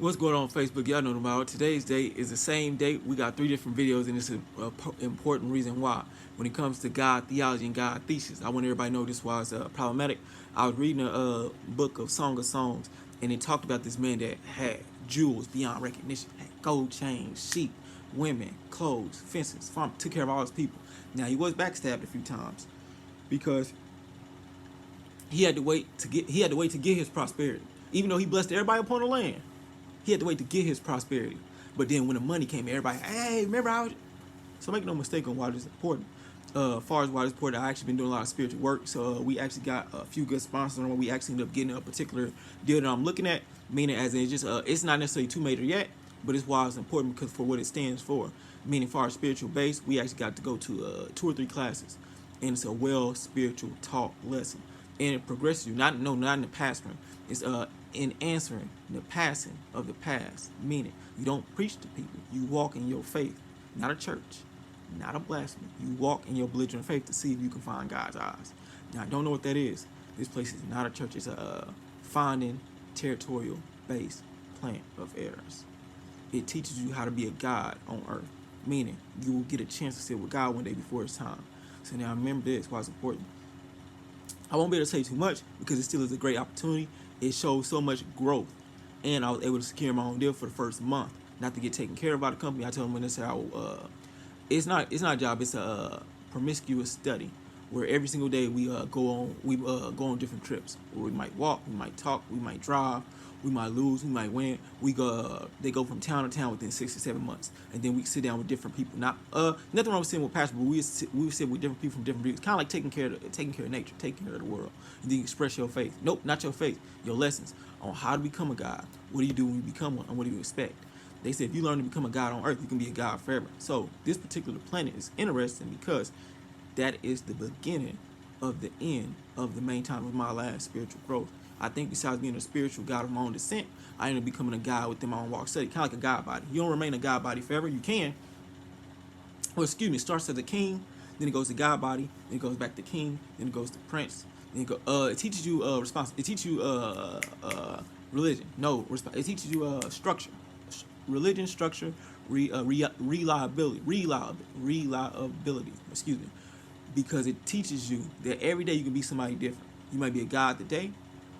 What's going on Facebook? Y'all know tomorrow. Today's date is the same date. We got 3 different videos, and it's an important reason why. When it comes to God theology and God thesis, I want everybody to know this was problematic. I was reading a book of Song of Songs, and it talked about this man that had jewels beyond recognition, had gold chains, sheep, women, clothes, fences, farm, took care of all his people. Now he was backstabbed a few times because he had to wait to get his prosperity, even though he blessed everybody upon the land. He had to wait to get his prosperity. But then when the money came, everybody, hey, remember how? So make no mistake on why this is important. As far as why this is important, I actually been doing a lot of spiritual work. So we actually got a few good sponsors on. We actually ended up getting a particular deal that I'm looking at. Meaning, as in, it's not necessarily too major yet, but it's why it's important because for what it stands for. Meaning, for our spiritual base, we actually got to go to 2 or 3 classes, and it's a well spiritual talk lesson, and it progresses you. Not in the past room. It's in answering the passing of the past. Meaning, you don't preach to people. You walk in your faith, not a church, not a blasphemy. You walk in your belligerent faith to see if you can find God's eyes. Now, I don't know what that is. This place is not a church. It's a finding territorial-based plant of errors. It teaches you how to be a God on earth. Meaning, you will get a chance to sit with God one day before it's time. So now remember this, why it's important. I won't be able to say too much because it still is a great opportunity. It shows so much growth, and I was able to secure my own deal for the first month. Not to get taken care of by the company. I told them when they say it's not a job. It's a promiscuous study where every single day we go on different trips. Where we might walk, we might talk, we might drive, we might lose, we might win. They go from town to town within 6 to 7 months, and then we sit down with different people. Not nothing wrong with sitting with pastors, but we sit with different people from different views. Kind of like taking care of nature, taking care of the world. And then you express your faith. Nope, not your faith. Your lessons on how to become a God. What do you do when you become one, and what do you expect? They said if you learn to become a God on earth, you can be a God forever. So this particular planet is interesting because that is the beginning of the end of the main time of my last spiritual growth. I think besides being a spiritual God of my own descent, I ended up becoming a God within my own walk study, kind of like a God body. You don't remain a God body forever. You can. Well, excuse me, it starts as a king, then it goes to God body, then it goes back to king, then it goes to prince. Then it teaches you It teaches you religion. No, it teaches you structure. Religion, structure, reliability. Excuse me, because it teaches you that every day you can be somebody different. You might be a God today,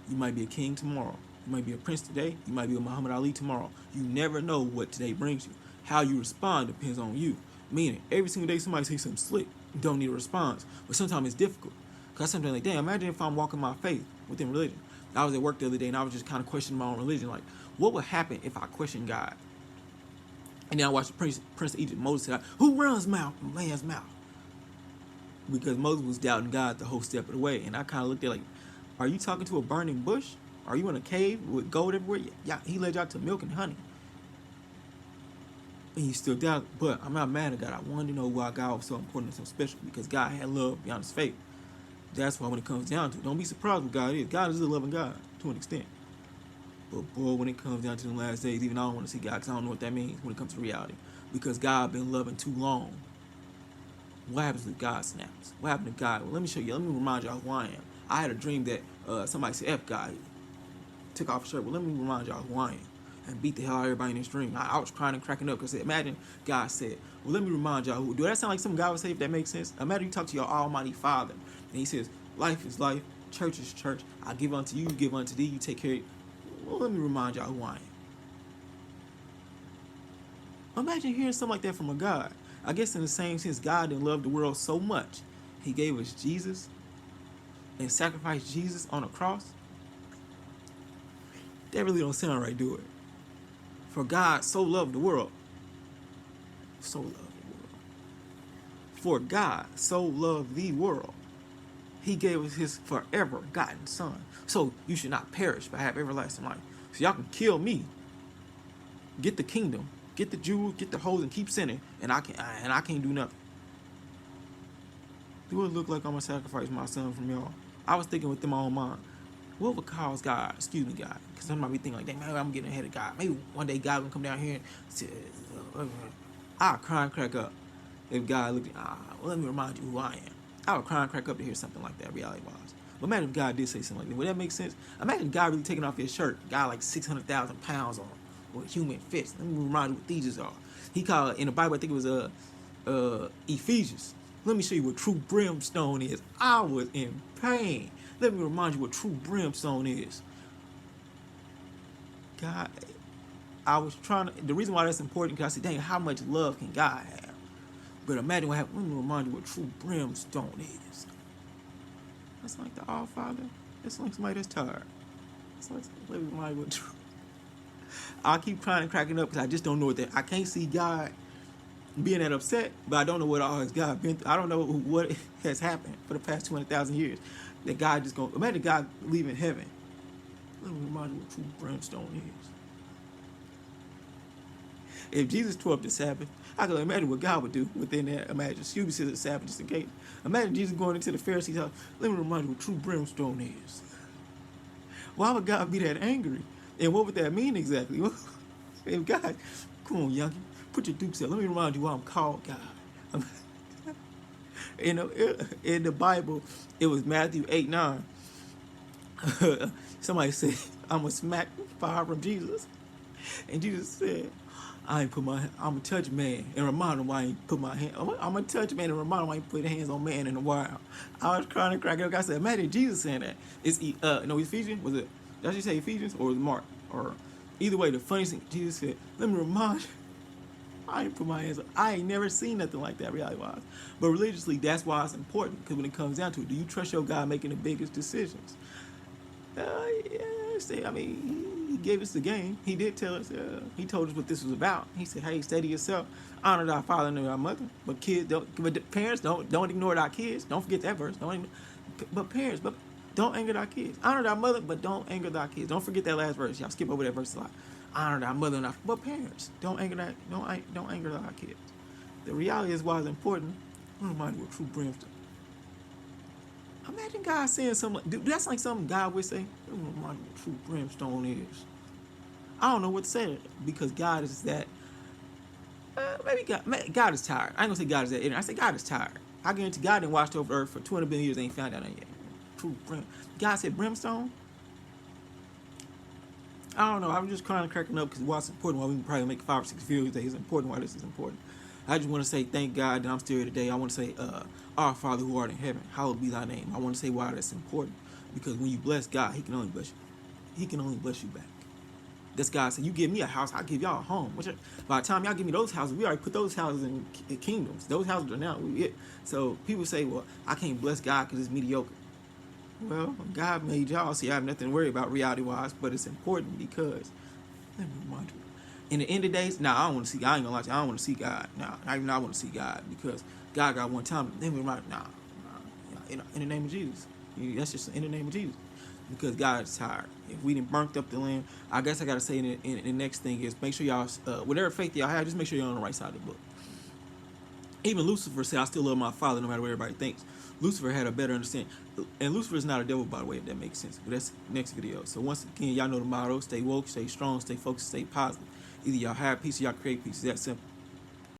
you might be a king tomorrow, you might be a prince today, you might be a Muhammad Ali tomorrow. You never know what today brings you. How you respond depends on you. Meaning, every single day somebody says something slick, you don't need a response. But sometimes it's difficult. Because sometimes like, damn, imagine if I'm walking my faith within religion. I was at work the other day and I was just kind of questioning my own religion. Like, what would happen if I questioned God? And then I watched Prince of Egypt. Moses said, who runs man's mouth? Because Moses was doubting God the whole step of the way. And I kind of looked at like, are you talking to a burning bush? Are you in a cave with gold everywhere? Yeah, he led y'all to milk and honey. And he still doubted. But I'm not mad at God. I wanted to know why God was so important and so special. Because God had love beyond his faith. That's why when it comes down to it, don't be surprised what God is. God is a loving God to an extent. But boy, when it comes down to the last days, even I don't want to see God because I don't know what that means when it comes to reality. Because God been loving too long. What happens if God snaps? What happened to God? Well, let me show you. Let me remind y'all who I am. I had a dream that somebody said, F God. Took off his shirt. Well, let me remind y'all who I am. And beat the hell out of everybody in this dream. I was crying and cracking up because imagine God said, well, let me remind y'all who. Do that sound like something God would say if that makes sense? Imagine you talk to your almighty Father. And he says, life is life. Church is church. I give unto you. You give unto thee. You take care of it. Well, let me remind y'all who I am. Imagine hearing something like that from a God. I guess in the same sense, God didn't love the world so much. He gave us Jesus and sacrificed Jesus on a cross. That really don't sound right, do it? For God so loved the world. So loved the world. For God so loved the world. He gave us his forever begotten son. So you should not perish but have everlasting life. So y'all can kill me. Get the kingdom. Get the Jews, get the hoes, and keep sinning. And I can't do nothing. Do it look like I'm going to sacrifice my son from y'all? I was thinking within my own mind. What would cause God, excuse me, God, because somebody be thinking like, dang, maybe I'm getting ahead of God. Maybe one day God will come down here and say, I'll cry and crack up. If God looked at, well, let me remind you who I am. I would cry and crack up to hear something like that, reality-wise. But imagine if God did say something like that. Would that make sense? Imagine God really taking off his shirt. God like 600,000 pounds on him. with human fists. Let me remind you what these are. He called in the Bible, I think it was Ephesians. Let me show you what true brimstone is. I was in pain. Let me remind you what true brimstone is. God, I was trying to, the reason why that's important, because I said, dang, how much love can God have? But imagine what happened. Let me remind you what true brimstone is. That's like the All Father. That's like somebody that's tired. That's like, let me remind you what true. I keep trying to crack it up because I just don't know what that. I can't see God being that upset, but I don't know what all his God been through. I don't know what has happened for the past 200,000 years. That God just going, imagine God leaving heaven. Let me remind you what true brimstone is. If Jesus tore up the Sabbath, I can imagine what God would do within that. Imagine, excuse me, says the Sabbath just in case. Imagine Jesus going into the Pharisees' house. Let me remind you what true brimstone is. Why would God be that angry? And what would that mean exactly? If God, come on, youngin, put your dukes up. Let me remind you why I'm called God. You know, in the Bible, it was Matthew 8:9. Somebody said, I'm going to smack fire from Jesus. And Jesus said, I'm gonna touch man and remind him why I ain't put my hand. I'm gonna touch man and remind him why I ain't put hands on man in a while. I was trying to crack up. I said, imagine Jesus saying that. It's Ephesians. Was it? Did you say Ephesians or was it Mark? Or either way, the funniest thing Jesus said, let me remind you, I ain't put my hands on. I ain't never seen nothing like that reality wise. But religiously, that's why it's important, because when it comes down to it, do you trust your God making the biggest decisions? Yeah, I mean, he gave us the game. He did tell us. He told us what this was about. He said, "Hey, steady yourself. Honor thy father and thy mother." But kids don't. But parents don't ignore thy kids. Don't forget that verse. But parents, don't anger thy kids. Honor thy mother, but don't anger thy kids. Don't forget that last verse. Y'all skip over that verse a lot. Honor thy mother and thy. But parents, don't anger thy kids. The reality is why it's important. I don't mind what true brimstone. Imagine God saying something. Dude, that's like something God would say. I don't know what true brimstone is. I don't know what to say because God is that. Maybe God is tired. I ain't gonna say God is that ignorant. I say God is tired. I guarantee God didn't watch over earth for 200 billion years. They ain't found out yet. True brim. God said brimstone. I don't know. I'm just trying to cracking up because what's important. Why we can probably make 5 or 6 videos that is important. Why this is important. I just want to say thank God that I'm still here today. I want to say, our Father who art in heaven, hallowed be thy name. I want to say why that's important. Because when you bless God, he can only bless you. He can only bless you back. That's God said, you give me a house, I'll give y'all a home. By the time y'all give me those houses, we already put those houses in kingdoms. Those houses are now. So people say, well, I can't bless God because it's mediocre. Well, God made y'all, so you have nothing to worry about reality-wise, but it's important because, let me remind you, in the end of days, I don't want to see God. I ain't gonna lie to you, I don't want to see God. I want to see God because God got one time. Let me remind you, in the name of Jesus. That's just in the name of Jesus. Because God is tired. If we didn't burnt up the land, I guess I got to say in the next thing is make sure y'all, whatever faith y'all have, just make sure you're on the right side of the book. Even Lucifer said, I still love my father no matter what everybody thinks. Lucifer had a better understanding. And Lucifer is not a devil, by the way, if that makes sense. But that's next video. So once again, y'all know the motto. Stay woke, stay strong, stay focused, stay positive. Either y'all have peace or y'all create peace. It's that simple.